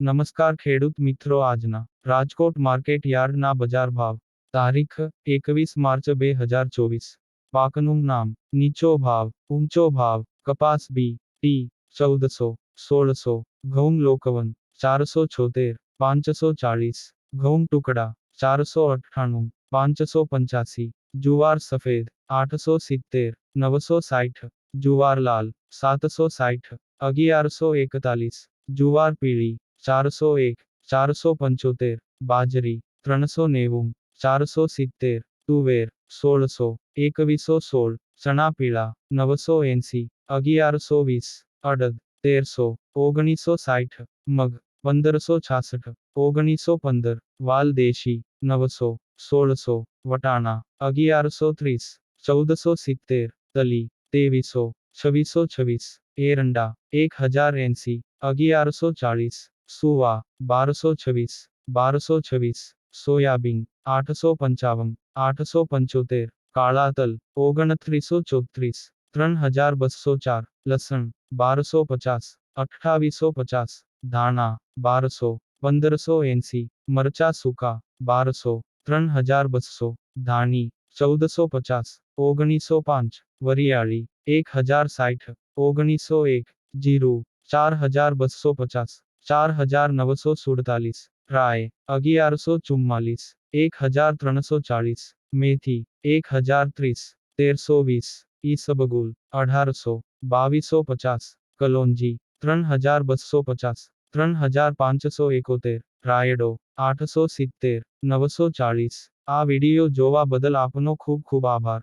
નમસ્કાર ખેડૂત મિત્રો, આજના રાજકોટ માર્કેટ યાર્ડના બજાર ભાવ તારીખ 21 માર્ચ 2024. પાકનું નામ: નીચો ભાવ, ઊંચો ભાવ: કપાસ બી ટી 1400, 1600, ઘઉં લોકવન 476, 540, ઘઉં ટુકડા 498, 585, જુવાર સફેદ 870, 960, જુવાર લાલ 760, 1141, જુવાર પીળી 401, 475, બાજરી 390, 470, તુવેર 1600, 2116, ચણા પીળા 980, 1120, અડદ 1300, 1960, મગ 1566, 1915, વાલ દેશી 900, 1600, વટાણા 1130, 1470, તલી 2300, 2626, એરંડા 1080, 1140, સુવા 1226, 1226, સોયાબીન 855, 875, કાળા તલ 2934, 3204, લસણ 1250, 2850, ધાણા 1200, 1580, મરચા સૂકા 1200, 3200, ધાણી 1450, 1905, વરિયાળી 1060, 1901, જીરું 4250, 4947, રાય 1144, 1340, મેથી 1030, 1320, ઈસબગુલ 1800, 2250, કલોંજી 3250, 3571, રાયડો 870, 940. આ વિડિયો જોવા બદલ આપનો ખૂબ ખૂબ આભાર.